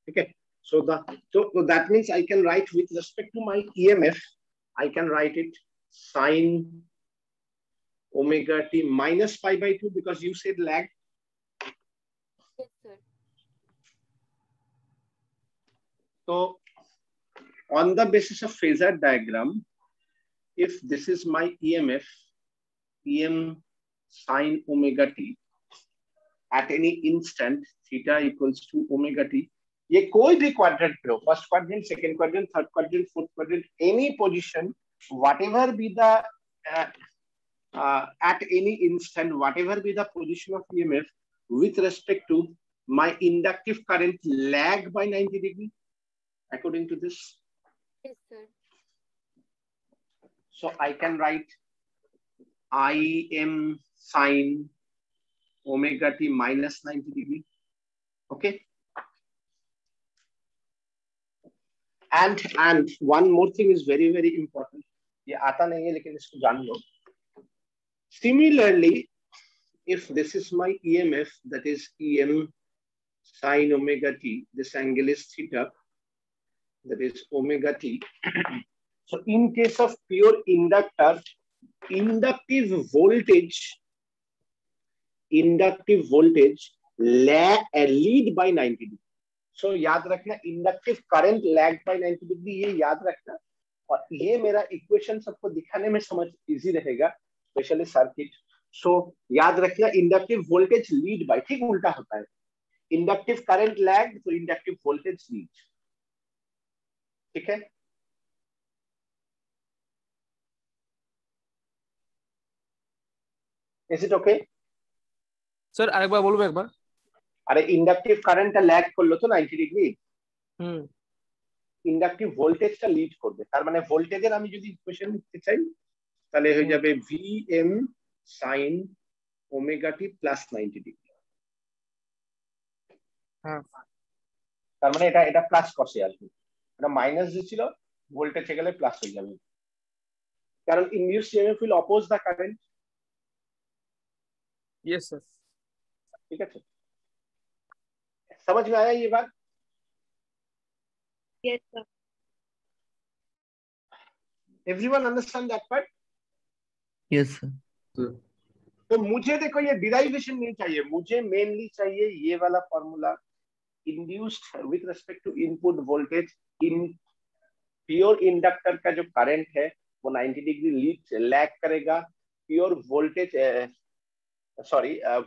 ठीक है. So that means I can write with respect to my EMF, I can write it sin omega t minus pi by 2 because you said lag. Yes, sir. So on the basis of phasor diagram, if this is my EMF, Em sin omega t at any instant theta equals to omega t, ये कोई भी quadrant पे हो, first quadrant, second quadrant, third quadrant, fourth quadrant, any position, whatever be the at any instant, whatever be the position of EMF with respect to my inductive current lag by 90 degree according to this. Yes, sir. So I can write Im sin omega t minus 90 degree. Okay. And one more thing is very, very important. ये आता नहीं है लेकिन इसको जान लो. Similarly, if this is my EMF, that is Em sin omega t, this angle is theta, that is omega t. So in case of pure inductor, inductive voltage lead by 90 degree. So याद रखना, inductive current lag by 90 degree, ये याद रखना. और ये मेरा equation सबको दिखाने में समझ इजी रहेगा, स्पेशली सर्किट. सो याद रखना, इंडक्टिव वोल्टेज लीड बाय, ठीक उल्टा होता है. इंडक्टिव करंट लैग तो इंडक्टिव वोल्टेज लीड. ठीक है. Is it okay? सर আরেকবার বলবো একবার. अरे इंडक्टिव करंट लैग করলো তো 90 ডিগ্রি, ইন্ডাকটিভ ভোল্টেজটা লিড করবে. তার মানে ভোল্টেজের আমি যদি ইকুয়েশন লিখতে চাই তাহলে হয়ে যাবে Vm sin omega t plus 90 degree. হ্যাঁ, তার মানে এটা প্লাস কসে আসবে, এটা মাইনাস দিছিল, ভোল্টেজে গেলে প্লাস হয়ে যাবে, কারণ induce EMF will oppose the current. Yes sir. ठीक है, समझ में आया ये बात? Yes, sir. Everyone understand that part? Yes, sir. तो मुझे देखो ये डिराइवेशन नहीं चाहिए, मुझे मेनली चाहिए ये वाला formula. Induced with respect to input voltage in pure inductor का जो करंट है वो 90 डिग्री लीड लैग करेगा. Pure voltage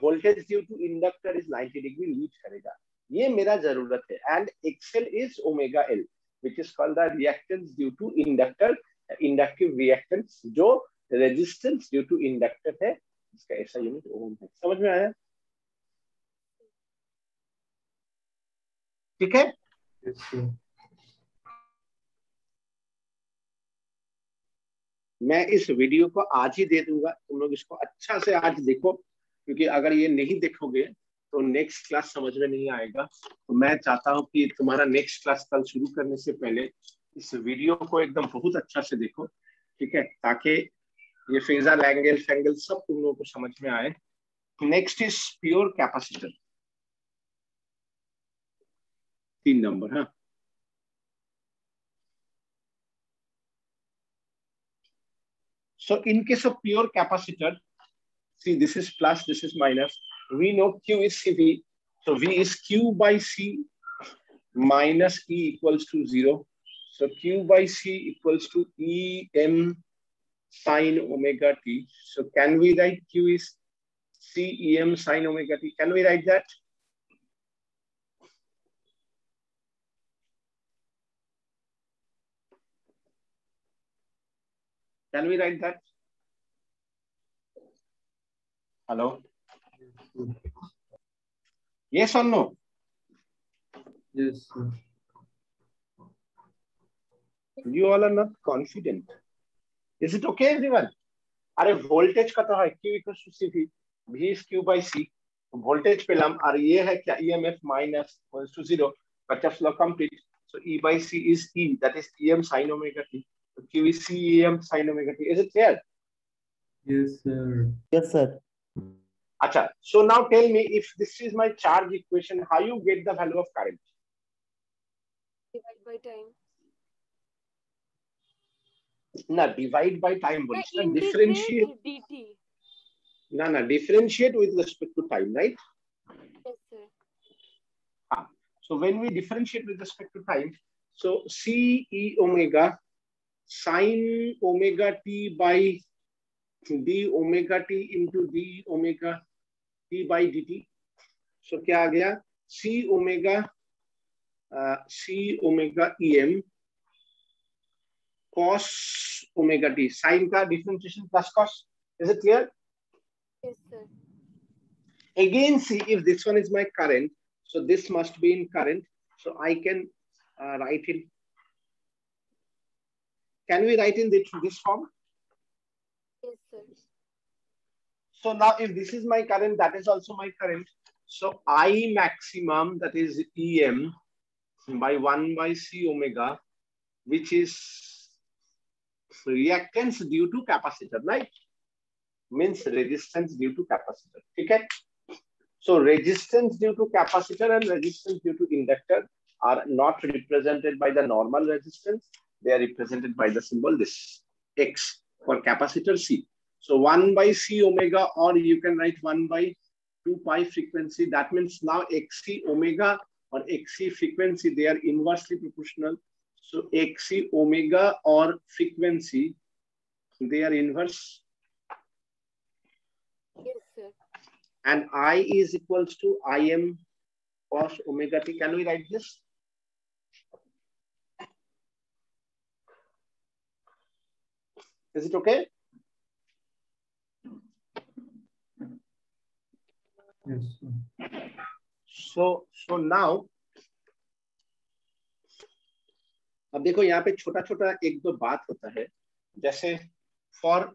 voltage due to inductor is 90 degree lead करेगा. ये मेरा जरूरत है. And XL is omega L which is called the reactance due to inductor, inductive reactance जो रेजिस्टेंस ड्यू टू इंडक्टर है, इसका ऐसा यूनिट ओम है. समझ में आया? ठीक है. मैं इस वीडियो को आज ही दे दूंगा, तुम लोग इसको अच्छा से आज देखो, क्योंकि अगर ये नहीं देखोगे तो नेक्स्ट क्लास समझ में नहीं आएगा. तो मैं चाहता हूं कि तुम्हारा नेक्स्ट क्लास कल शुरू करने से पहले इस वीडियो को एकदम बहुत अच्छा से देखो, ठीक है, ताकि ये फेजर एंगल सब तुम लोगों को समझ में आए. Next is pure capacitor, 3 number. हाँ, so in case of pure capacitor, see this is plus, this is minus. we know Q is CV. So V is Q by C minus E equals to 0. So Q by C equals to EM sine omega t. So can we write Q is C EM sine omega t? Can we write that? Can we write that? Hello? Yes or no? Yes, sir. You all are not confident. Is it okay, everyone? अरे voltage का तो है Q equals to CV, V is Q by C. Voltage Pelham और ये है क्या EMF minus equals to 0. Kirchhoff's law complete. So E by C is E, that is EM sin omega t. So Q is C EM sin omega t. Is it clear? Yes, sir. Yes, sir. Acha. So now tell me, if this is my charge equation, how you get the value of current? Divide by time. Na divide by time. Integrate Differentiate. dt. Na differentiate with respect to time, right? Yes, sir. So when we differentiate with respect to time, so C E omega sin omega t by d omega t into d omega t by dt. So क्या आ गया? C omega em cos omega t. Sin का differentiation plus cos. Is it clear? Yes, sir. Again, see if this one is my current. So this must be in current. So I can write in. Can we write in this form? Yes, sir. So now if this is my current, that is also my current. So I maximum, that is EM by 1 by C omega, which is reactance due to capacitor, right? Means resistance due to capacitor. Okay? So resistance due to capacitor and resistance due to inductor are not represented by the normal resistance. They are represented by the symbol this X for capacitor C. So 1 by C omega, or you can write 1 by 2 pi frequency. That means now XC omega or XC frequency, they are inversely proportional. So XC omega or frequency, they are inverse. Yes, sir. And I is equals to Im cos omega t. Can we write this? Is it okay? Yes, sir. So now, अब देखो यहाँ पे छोटा छोटा एक दो बात होता है, जैसे for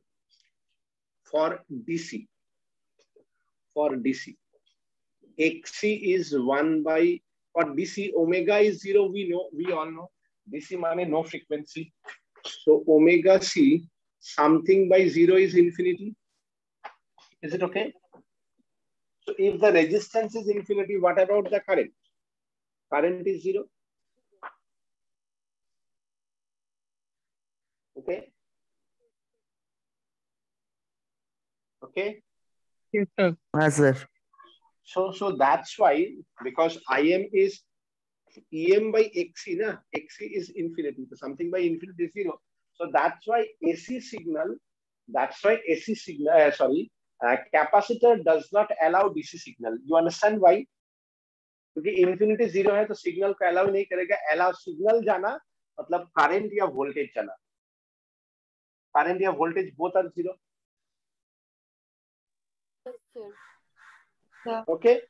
DC, XC is 1 by, for DC omega is 0, we all know. DC माने no frequency. So omega C, something by 0 is infinity. Is it okay? So if the resistance is infinity, what about the current? Current is 0. Okay. Okay. Yes, sir. Yes, sir. So that's why, because Im is Em by XC, na? XC is infinity. So something by infinity is 0. So that's why capacitor does not allow DC signal. You understand why? क्योंकि infinity 0 है तो signal को allow नहीं करेगा. Allow signal जाना मतलब current या voltage जाना. Current या voltage both are 0. Yes, sir. Sir. Okay.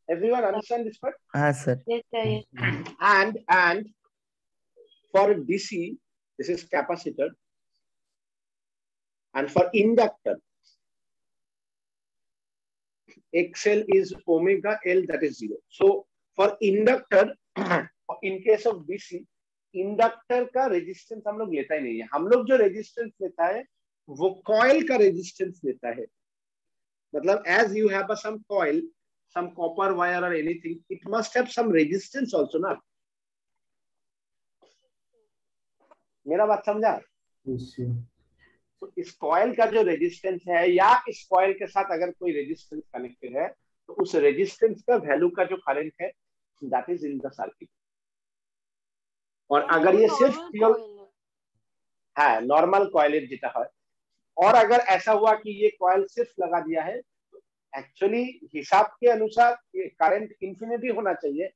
Everyone understand this part? Yes, sir. Yes, sir. Yes. And for DC, this is capacitor, and for inductor, XL is omega L, that is 0. So for inductor, in case of DC, inductor का resistance हम लोग लेता ही नहीं है. हम लोग जो resistance लेता है वो coil का resistance लेता है. मतलब as you have some coil, some copper wire or anything, it must have some resistance also, ना? मेरा बात समझा? Yes, sir. तो इस कॉइल का जो रेजिस्टेंस है या इस कॉइल के साथ अगर कोई रेजिस्टेंस कनेक्टेड है तो उस रेजिस्टेंस का वैल्यू का जो करंट है that is in the circuit. और अगर ये सिर्फ प्योर है नॉर्मल कॉइल যেটা হয়, और अगर ऐसा हुआ कि ये कॉइल सिर्फ लगा दिया है तो एक्चुअली हिसाब के अनुसार ये करंट इंफिनिटी होना चाहिए,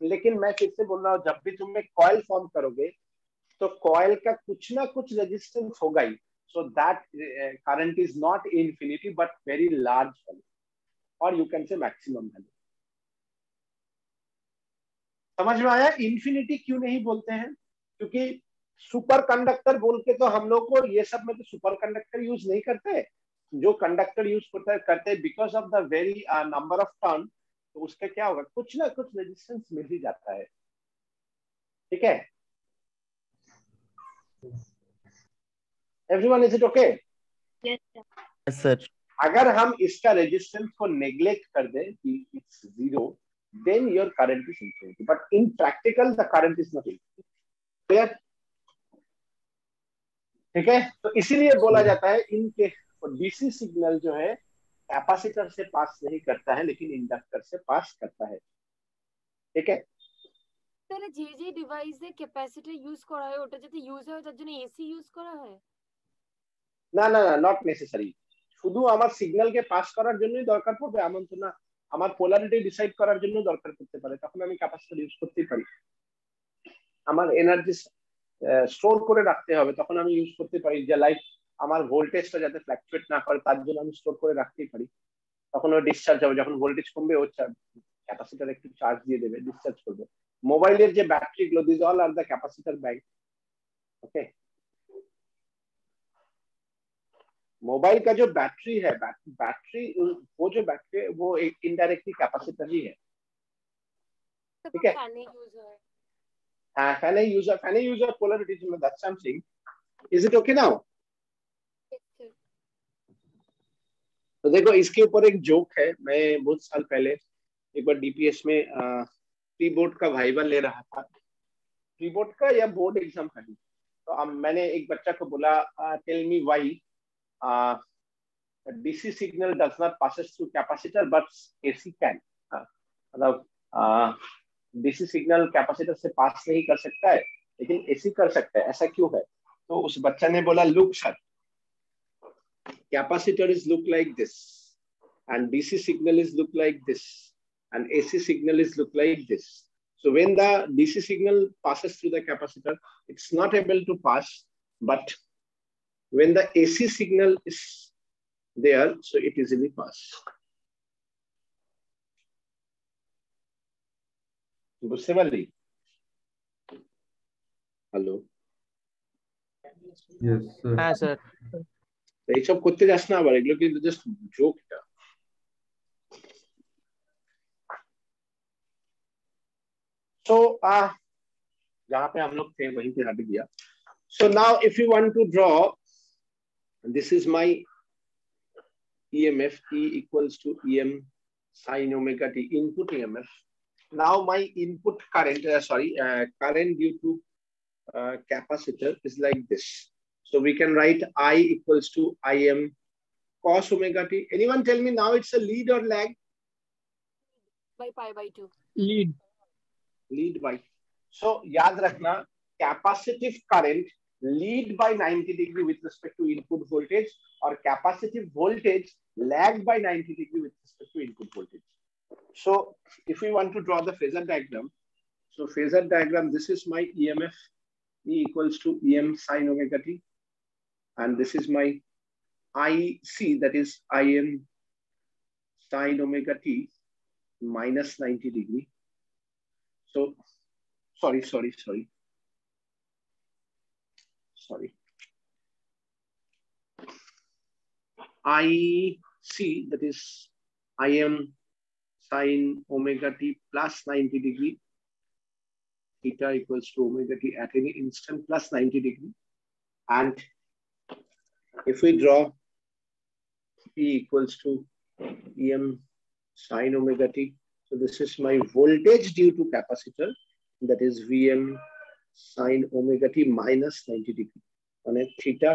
लेकिन मैं फिर से बोल रहा हूँ जब भी तुम एक कॉइल फॉर्म करोगे तो कॉइल का कुछ ना कुछ रेजिस्टेंस होगा ही, so that current is not infinity but very large value, और you can say maximum value. समझ में आया? इंफिनिटी क्यों नहीं बोलते हैं? क्योंकि सुपर कंडक्टर बोल के तो हम लोग को ये सब में तो सुपर कंडक्टर यूज नहीं करते, जो कंडक्टर यूज करते हैं because of the very number of turn, तो उसका क्या होगा, कुछ ना कुछ रेजिस्टेंस मिल ही जाता है। ठीक है, everyone is it okay? Yes sir. अगर हम इसका रेजिस्टेंस को नेग्लेक्ट कर दें कि it's zero, then your current is infinity, but in practical the current is not infinity. Clear? ठीक है, तो इसीलिए बोला जाता है इनके डीसी सिग्नल जो है कैपेसिटर से पास नहीं करता है लेकिन इंडक्टर से पास करता है। ठीक है, তাহলে যে যে ডিভাইসে ক্যাপাসিটর ইউজ করা হয় ওটা যদি ইউজ হয় তার জন্য এসি ইউজ করা হয়? না না না, নট নেসেসারি। শুধু আমার সিগন্যালকে পাস করার জন্যই দরকার পড়বে এমন তো না, আমার পোলারিটি ডিসাইড করার জন্য দরকার পড়তে পারে, তখন আমি ক্যাপাসিটর ইউজ করতেই পারি। আমার এনার্জি স্টোর করে রাখতে হবে, তখন আমি ইউজ করতে পারি। যে লাইক আমার ভোল্টেজটা যাতে ফ্ল্যাকচুয়েট না করে তার জন্য আমি স্টোর করে রাখতেই পারি, তখন ও ডিসচার্জ হবে, যখন ভোল্টেজ কমবে ও ক্যাপাসিটর একটু চার্জ দিয়ে দেবে, ডিসচার্জ করবে। মোবাইলের যে ব্যাটারি গুলো, this all are the capacitor bank. Okay, mobile का जो बैटरी है, बैटरी वो जो बैटरी है वो एक इनडायरेक्टली कैपेसिटर ही है। ठीक है, हाँ, फैन यूजर पोलैरिटी में that's something. Is it okay now? तो देखो इसके ऊपर एक जोक है। मैं बहुत साल पहले एक बार डीपीएस में प्री बोर्ड का वाइवा ले रहा था, प्री बोर्ड का या बोर्ड एग्जाम का ही। तो अब मैंने एक बच्चा को बोला tell me why DC signal does not passes through capacitor but AC can। मतलब DC सिग्नल कैपेसिटर से पास नहीं कर सकता है लेकिन AC कर सकता है, ऐसा क्यों है? तो उस बच्चा ने बोला look sir, capacitor is look like this and DC signal is look like this and AC signal is look like this. So when the DC signal passes through the capacitor, it's not able to pass, but when the AC signal is there, so it easily pass. বুঝতে পারলি? Hello, Yes, sir. হ্যাঁ sir. এইসব করতে যাস না আবার, এগুলো কিন্তু জাস্ট জোকটা। So जहाँ पे हम लोग थे वहीं पे हट गया। So now if you want to draw, this is my EMF, E equals to EM sin omega t, input EMF. Now my input current, current due to capacitor is like this. So we can write I equals to IM cos omega t. Anyone tell me now it's a lead or lag? By pi by 2. Lead by. So याद रखना, capacitive current lead by 90 degree with respect to input voltage और capacitive voltage lag by 90 degree with respect to input voltage. So if we want to draw the phasor diagram, so phasor diagram, this is my EMF, E equals to EM sin omega t, and this is my IC, that is IM sin omega t minus 90 degree. So sorry. IC, that is IM sin omega t plus 90 degree, theta equals to omega t at any instant plus 90 degree. And if we draw E equals to EM sin omega t, so this is my voltage due to capacitor, that is VM sin omega t minus 90 degree, and theta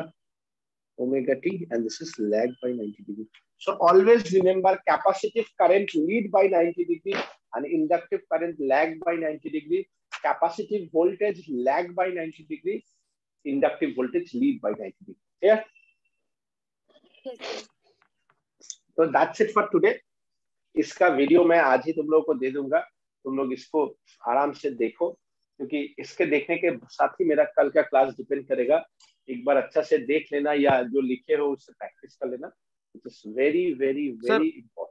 omega t, and this is lag by 90 degree. So always remember capacitive current lead by 90 degree and inductive current lag by 90 degree. Capacitive voltage lag by 90 degree. Inductive voltage lead by 90 degree. Yeah. Yes, sir. So that's it for today. इसका video मैं आज ही तुम लोगों को दे दूंगा, तुम लोग इसको आराम से देखो, क्योंकि इसके देखने के साथ ही मेरा कल का क्लास डिपेंड करेगा। एक बार अच्छा से देख लेना या जो लिखे हो उससे प्रैक्टिस कर लेना। It is very very very important.